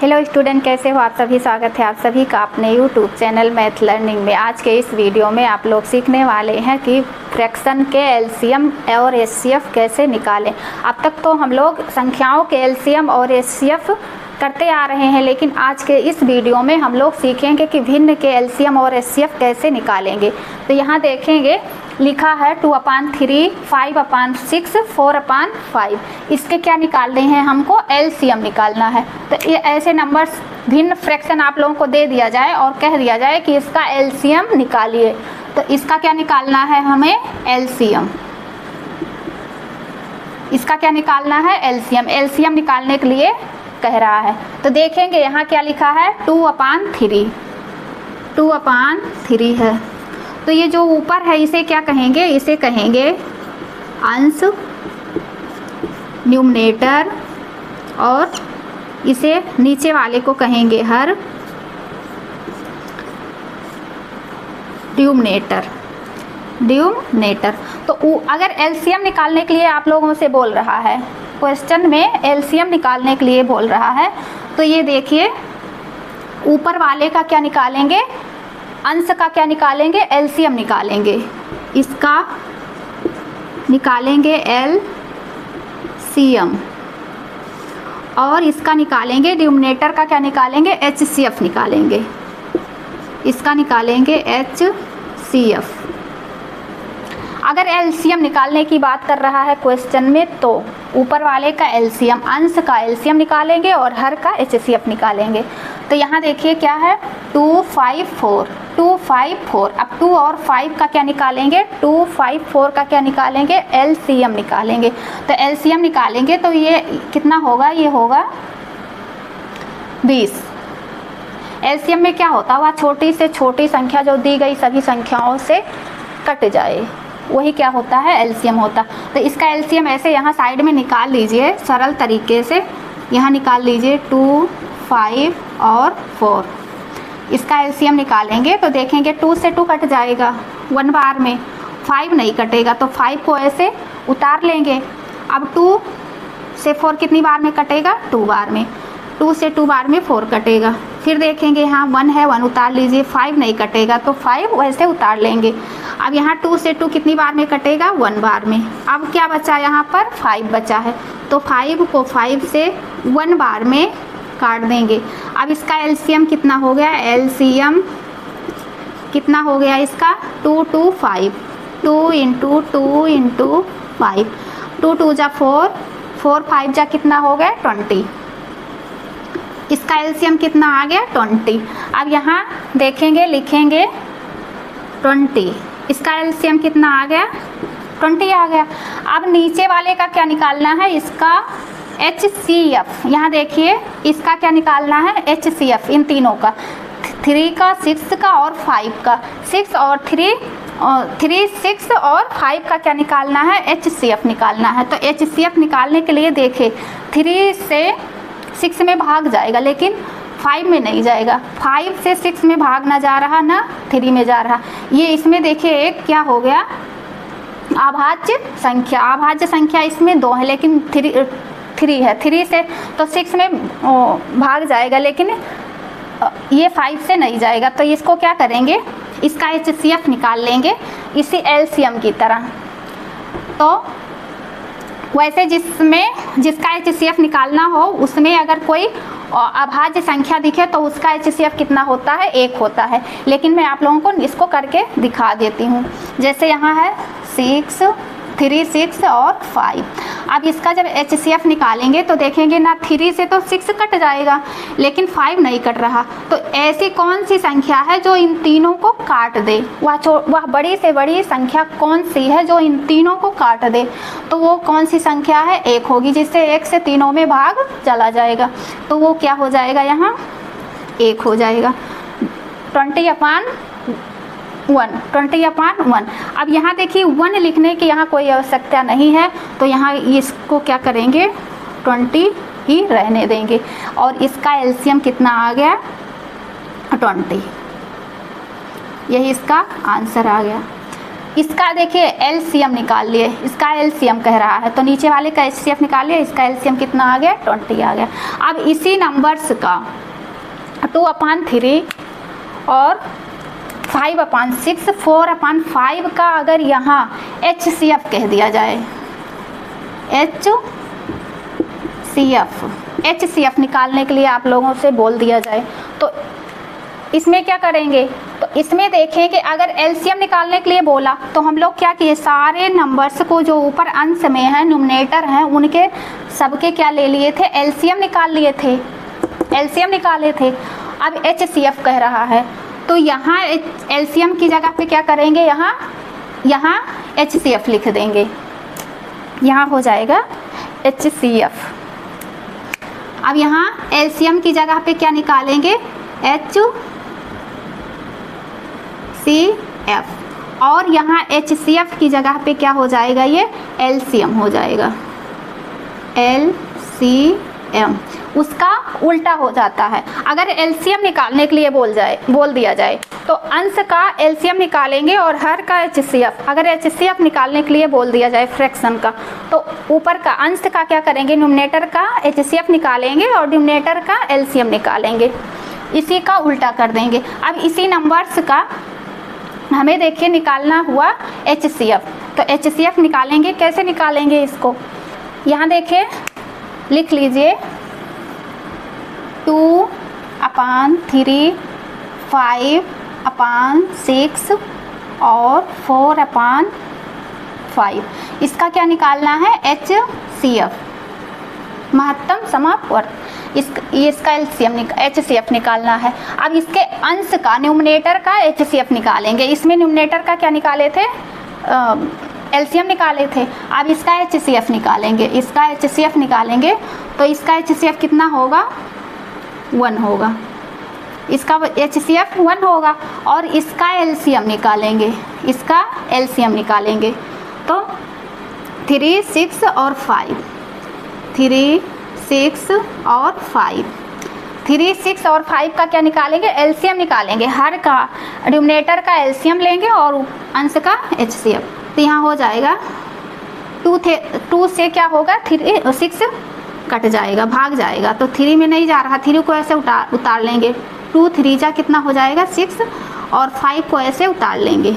Hello student, कैसे हो आप सभी। स्वागत है आप सभी का अपने यूट्यूब चैनल मैथ लर्निंग में। आज के इस वीडियो में आप लोग सीखने वाले हैं कि फ्रैक्शन के एलसीएम और एचसीएफ कैसे निकालें। अब तक तो हम लोग संख्याओं के एलसीएम और एचसीएफ करते आ रहे हैं, लेकिन आज के इस वीडियो में हम लोग सीखेंगे कि भिन्न के एलसीएम और एचसीएफ कैसे निकालेंगे। तो यहाँ देखेंगे लिखा है 2/3, 5/6, 4/5। इसके क्या निकालने हैं, हमको एलसीएम निकालना है। तो ये ऐसे नंबर्स भिन्न फ्रैक्शन आप लोगों को दे दिया जाए और कह दिया जाए कि इसका एलसीएम निकालिए, तो इसका क्या निकालना है हमें, एलसीएम। इसका क्या निकालना है, एलसीएम। एलसीएम निकालने के लिए कह रहा है। तो देखेंगे यहाँ क्या लिखा है, 2/3, 2/3 है। तो ये जो ऊपर है इसे क्या कहेंगे, इसे कहेंगे अंश, न्यूमरेटर, और इसे नीचे वाले को कहेंगे हर, ड्यूमनेटर। तो अगर एलसीएम निकालने के लिए आप लोगों से बोल रहा है, क्वेश्चन में एलसीएम निकालने के लिए बोल रहा है, तो ये देखिए ऊपर वाले का क्या निकालेंगे, अंश का क्या निकालेंगे, एलसीएम निकालेंगे। इसका निकालेंगे एलसीएम और इसका निकालेंगे, डिनोमिनेटर का क्या निकालेंगे, एचसीएफ निकालेंगे। इसका निकालेंगे एचसीएफ। अगर एलसीएम निकालने की बात कर रहा है क्वेश्चन में, तो ऊपर वाले का एलसीएम, अंश का एलसीएम निकालेंगे और हर का एचसीएफ निकालेंगे। तो यहाँ देखिए क्या है, 2, 5, 4, 2, 5, 4। अब 2 और 5 का क्या निकालेंगे, 2, 5, 4 का क्या निकालेंगे, एलसीएम निकालेंगे। तो एलसीएम निकालेंगे तो ये कितना होगा, ये होगा 20। एलसीएम में क्या होता है, वह छोटी से छोटी संख्या जो दी गई सभी संख्याओं से कट जाए, वही क्या होता है, एलसीएम होता। तो इसका एलसीएम ऐसे यहाँ साइड में निकाल लीजिए सरल तरीके से। यहाँ निकाल लीजिए 2, 5 और 4। इसका एलसीएम निकालेंगे तो देखेंगे 2 से 2 कट जाएगा 1 बार में, 5 नहीं कटेगा, तो 5 को ऐसे उतार लेंगे। अब 2 से 4 कितनी बार में कटेगा, 2 बार में। 2 से 2 बार में 4 कटेगा। फिर देखेंगे यहाँ 1 है, 1 उतार लीजिए, 5 नहीं कटेगा, तो 5 वैसे उतार लेंगे। अब यहाँ 2 से 2 कितनी बार में कटेगा, 1 बार में। अब क्या बचा यहाँ पर, 5 बचा है, तो 5 को 5 से 1 बार में काट देंगे। अब इसका एलसीएम कितना हो गया, एलसीएम कितना हो गया इसका, 2, 2, 5, 2 × 2 × 5, 2, 2 जा 4, 4, 5 जा कितना हो गया, 20। इसका एलसीएम कितना आ गया, 20। अब यहाँ देखेंगे, लिखेंगे 20। इसका एलसीएम कितना आ गया, 20 आ गया। अब नीचे वाले का क्या निकालना है, इसका एचसीएफ। यहाँ देखिए इसका क्या निकालना है, एचसीएफ, इन तीनों का, 3 का, 6 का और 5 का। 6 और 3, 6 और 5 का क्या निकालना है, एचसीएफ निकालना है। तो एचसीएफ निकालने के लिए देखे 3 से 6 में भाग जाएगा, लेकिन 5 में नहीं जाएगा। 5 से 6 में भाग ना जा रहा, ना 3 में जा रहा। ये इसमें देखिए एक क्या हो गया, अभाज्य संख्या। अभाज्य संख्या इसमें 2 है, लेकिन 3 है। 3 से तो 6 में भाग जाएगा, लेकिन ये 5 से नहीं जाएगा। तो इसको क्या करेंगे, इसका एचसीएफ निकाल लेंगे इसी एलसीएम की तरह। तो वैसे जिसका एचसीएफ निकालना हो उसमें अगर कोई अभाज्य संख्या दिखे तो उसका एचसीएफ कितना होता है, 1 होता है। लेकिन मैं आप लोगों को इसको करके दिखा देती हूँ। जैसे यहाँ है 6, 3, 6 और 5। अब इसका जब एचसीएफ निकालेंगे तो देखेंगे ना, 3 से तो 6 कट जाएगा, लेकिन 5 नहीं कट रहा। तो ऐसी कौन सी संख्या है जो इन तीनों को काट दे, वह बड़ी से बड़ी संख्या कौन सी है जो इन तीनों को काट दे। तो वो कौन सी संख्या है, 1 होगी, जिससे 1 से तीनों में भाग चला जाएगा। तो वो क्या हो जाएगा, यहाँ 1 हो जाएगा, 20/1। अब यहाँ देखिए 1 लिखने की यहाँ कोई आवश्यकता नहीं है, तो यहाँ इसको क्या करेंगे, 20 ही रहने देंगे। और इसका एलसीएम कितना आ गया, 20। यही इसका आंसर आ गया। इसका देखिए एलसीएम निकाल लिए, इसका एलसीएम कह रहा है, तो नीचे वाले का एचसीएफ निकाल लिया, इसका एलसीएम कितना आ गया 20 आ गया। अब इसी नंबर्स का 2/3 और 5/6 4/5 का अगर यहाँ एचसीएफ कह दिया जाए, एचसीएफ निकालने के लिए आप लोगों से बोल दिया जाए, तो इसमें क्या करेंगे, तो इसमें देखें कि अगर एलसीएम निकालने के लिए बोला तो हम लोग क्या किए, सारे नंबर्स को जो ऊपर अंश में है न्यूमरेटर हैं उनके सबके क्या ले लिए थे, एलसीएम निकाल लिए थे, एलसीएम निकाले थे। अब एचसीएफ कह रहा है तो यहाँ एलसीएम की जगह पे क्या करेंगे, यहाँ एचसीएफ लिख देंगे, यहाँ हो जाएगा एचसीएफ। अब यहाँ एलसीएम की जगह पे क्या निकालेंगे, HCF, और यहाँ HCF की जगह पे क्या हो जाएगा, ये एलसीएम हो जाएगा, LCM। उसका उल्टा हो जाता है। अगर एलसीएम निकालने के लिए बोल दिया जाए तो अंश का एलसीएम निकालेंगे और हर का HCF। अगर HCF निकालने के लिए बोल दिया जाए फ्रैक्शन का, तो ऊपर का अंश का क्या करेंगे, न्यूमरेटर का HCF निकालेंगे और डिनोमिनेटर का एलसीएम निकालेंगे, इसी का उल्टा कर देंगे। अब इसी नंबर्स का हमें देखिए निकालना हुआ HCF, तो HCF निकालेंगे, कैसे निकालेंगे इसको, यहाँ देखिए लिख लीजिए 2/3 5/6 और 4/5, इसका क्या निकालना है, HCF, महत्तम समापवर्त, इसका HCF निकालना है। अब इसके अंश का न्यूमरेटर का HCF निकालेंगे, इसमें न्यूमरेटर का क्या निकाले थे, एलसीएम निकाले थे। अब इसका HCF निकालेंगे, इसका HCF निकालेंगे तो इसका HCF कितना होगा, 1 होगा, इसका HCF 1 होगा, और इसका एलसीएम निकालेंगे, इसका एलसीएम निकालेंगे तो 3 6 और 5, 3 6 और 5, 3 6 और 5 का क्या निकालेंगे, एलसीएम निकालेंगे, हर का डिनोमिनेटर का एलसीएम लेंगे और अंश का HCF, तो यहाँ हो जाएगा 2 से क्या होगा, 6 कट जाएगा, भाग जाएगा, तो 3 में नहीं जा रहा, 3 को ऐसे उतार लेंगे, 2 3 जा कितना हो जाएगा 6, और 5 को ऐसे उतार लेंगे।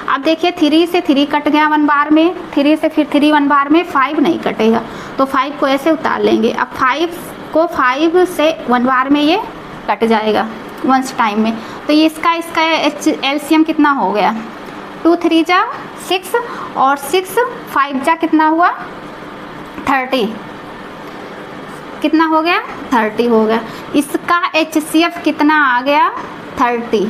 अब देखिए 3 से 3 कट गया 1 बार में, 3 से फिर 3 1 बार में, 5 नहीं कटेगा, तो 5 को ऐसे उतार लेंगे। अब 5 को 5 से 1 बार में ये कट जाएगा वंस टाइम में, तो ये इसका एलसीएम कितना हो गया, 2 3 जा 6 और 6 5 जा कितना हुआ 30, कितना हो गया 30 हो गया। इसका HCF कितना आ गया 30,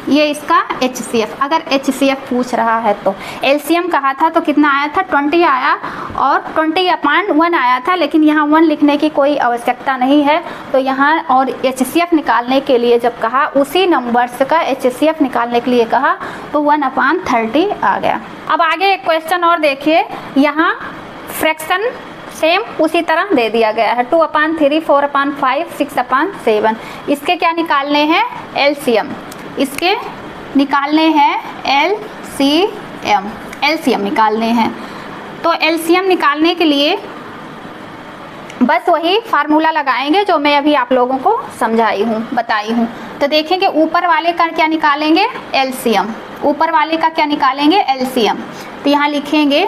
ये इसका HCF। अगर HCF पूछ रहा है तो LCM कहा था तो कितना आया था 20 आया, और 20/1 आया था, लेकिन यहाँ 1 लिखने की कोई आवश्यकता नहीं है, तो यहाँ और HCF निकालने के लिए जब कहा, उसी नंबर्स का HCF निकालने के लिए कहा तो 1/30 आ गया। अब आगे एक क्वेश्चन और देखिए, यहाँ फ्रैक्शन सेम उसी तरह दे दिया गया है, 2/3 4/5 6/7, इसके क्या निकालने हैं LCM, इसके निकालने हैं LCM निकालने हैं। तो LCM निकालने के लिए बस वही फार्मूला लगाएंगे जो मैं अभी आप लोगों को बताई हूँ। तो देखेंगे ऊपर वाले का क्या निकालेंगे LCM, ऊपर वाले का क्या निकालेंगे LCM, तो यहाँ लिखेंगे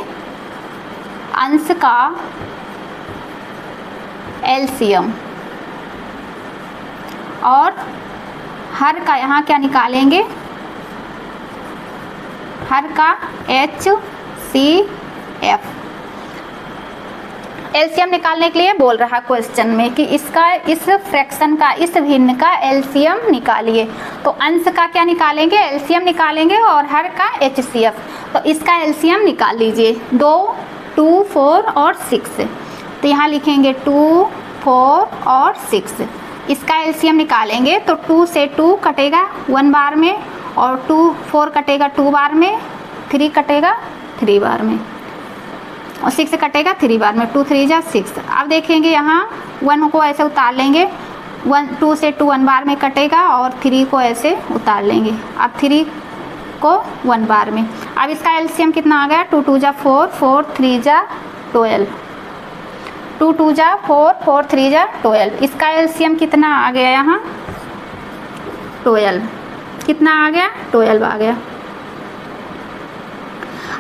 अंश का LCM और हर का यहाँ क्या निकालेंगे, हर का HCF। एलसीएम निकालने के लिए बोल रहा क्वेश्चन में कि इसका, इस फ्रैक्शन का, इस भिन्न का एलसीएम निकालिए, तो अंश का क्या निकालेंगे एलसीएम निकालेंगे और हर का HCF। तो इसका एलसीएम निकाल लीजिए, 2 2 4 और 6, तो यहाँ लिखेंगे 2 4 और 6। इसका एलसीएम निकालेंगे तो 2 से 2 कटेगा 1 बार में, और 4 कटेगा 2 बार में, 3 कटेगा 3 बार में, और 6 कटेगा 3 बार में, 2 3 जा 6। अब देखेंगे यहाँ 1 को ऐसे उतार लेंगे, 2 से 2 1 बार में कटेगा और 3 को ऐसे उतार लेंगे। अब 3 को 1 बार में। अब इसका एलसीएम कितना आ गया, 2 2 जा 4, 4 3 जा 12, 2 2 जा 4, 4 3 जा 12। इसका एलसीएम कितना आ गया यहाँ, 12। कितना आ गया, 12 आ गया।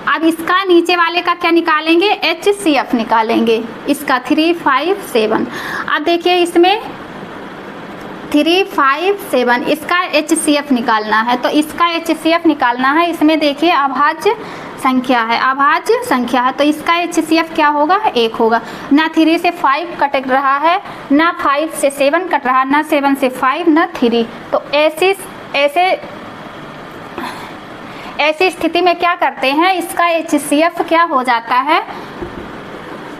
अब इसका नीचे वाले का क्या निकालेंगे, HCF निकालेंगे, इसका 3 5 7। अब देखिए इसमें 3 5 7 इसका HCF निकालना है, तो इसका HCF निकालना है। इसमें देखिए अभाज्य संख्या है, अभाज्य संख्या है, तो इसका HCF क्या होगा, 1 होगा। ना 3 से 5 कट रहा है, ना 5 से 7 कट रहा, ना 7 से 5, ना 3। तो ऐसी स्थिति में क्या करते हैं, इसका HCF क्या हो जाता है,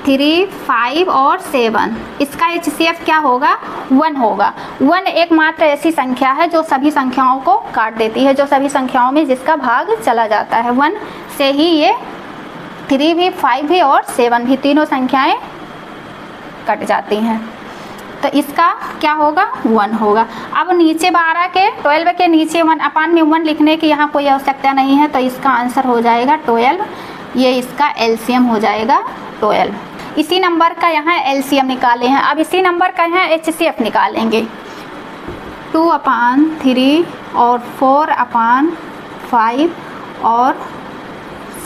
3 5 और 7। इसका HCF क्या होगा, 1 होगा। 1 एकमात्र ऐसी संख्या है जो सभी संख्याओं को काट देती है, जो सभी संख्याओं में जिसका भाग चला जाता है। 1 से ही ये 3 भी, 5 भी और 7 भी, तीनों संख्याएं कट जाती हैं। तो इसका क्या होगा, 1 होगा। अब नीचे 12 के नीचे 1/1 लिखने की यहाँ कोई आवश्यकता नहीं है, तो इसका आंसर हो जाएगा 12। ये इसका एलसीएम हो जाएगा 12। इसी नंबर का यहाँ एलसीएम निकाले हैं। अब इसी नंबर का यहाँ HCF निकालेंगे, 2/3 और 4/5 और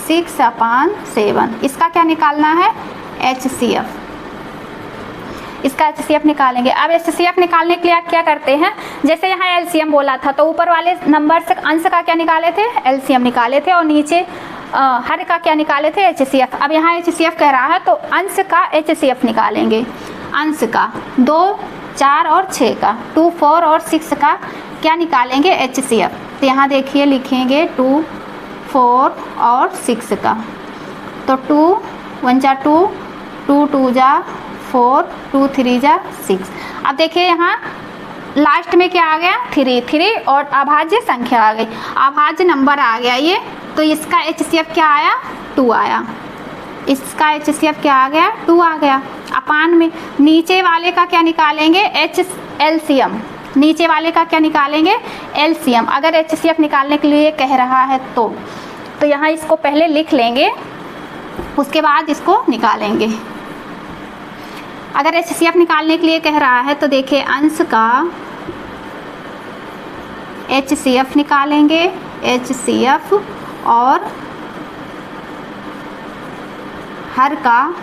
6/7। इसका क्या निकालना है, HCF। इसका HCF निकालेंगे। अब HCF निकालने के लिए आप क्या करते हैं, जैसे यहाँ LCM बोला था तो ऊपर वाले नंबर से अंश का क्या निकाले थे, LCM निकाले थे, और नीचे हर का क्या निकाले थे, HCF। अब यहाँ HCF कह रहा है तो अंश का HCF निकालेंगे। अंश का 2 4 और 6 का, 2 4 और 6 का क्या निकालेंगे, HCF। तो यहाँ देखिए लिखेंगे 2 4 और 6 का, तो 2 1 जा 2, 2 2 जा 4, 2 3 जा 6। अब देखिए यहाँ लास्ट में क्या आ गया, 3 और अभाज्य संख्या आ गई, अभाज्य नंबर आ गया ये। तो इसका HCF क्या आया, 2 आया। इसका HCF क्या आ गया, 2 आ गया। अपान में नीचे वाले का क्या निकालेंगे, LCM। नीचे वाले का क्या निकालेंगे, LCM। अगर HCF निकालने के लिए कह रहा है तो यहाँ इसको पहले लिख लेंगे, उसके बाद इसको निकालेंगे। अगर HCF निकालने के लिए कह रहा है तो देखिए अंश का HCF निकालेंगे, HCF, और हर का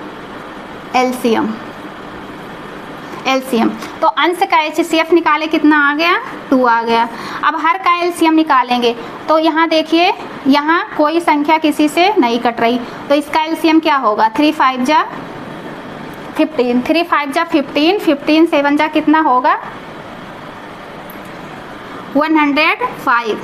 LCM। तो अंश का HCF निकाले, कितना आ गया, 2 आ गया। अब हर का LCM निकालेंगे, तो यहाँ देखिए यहाँ कोई संख्या किसी से नहीं कट रही, तो इसका LCM क्या होगा, 3 5 जा 15, 3 5 जा 15, 15 7 जा कितना होगा, 105।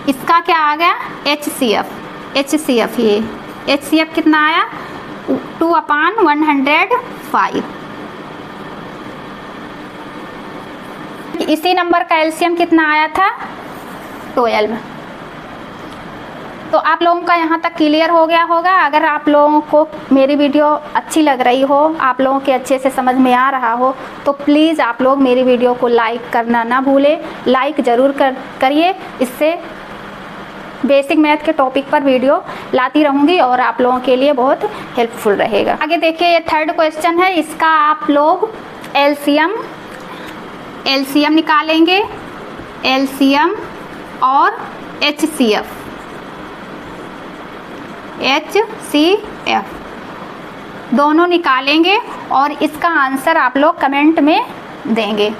इसका क्या आ गया, HCF। ये HCF कितना आया, 2/105। इसी नंबर का LCM कितना आया था, 12। तो आप लोगों का यहाँ तक क्लियर हो गया होगा। अगर आप लोगों को मेरी वीडियो अच्छी लग रही हो, आप लोगों के अच्छे से समझ में आ रहा हो, तो प्लीज़ आप लोग मेरी वीडियो को लाइक करना ना भूलें। लाइक ज़रूर करिए, इससे बेसिक मैथ के टॉपिक पर वीडियो लाती रहूँगी और आप लोगों के लिए बहुत हेल्पफुल रहेगा। आगे देखिए ये 3rd क्वेश्चन है, इसका आप लोग LCM निकालेंगे, LCM और HCF दोनों निकालेंगे और इसका आंसर आप लोग कमेंट में देंगे।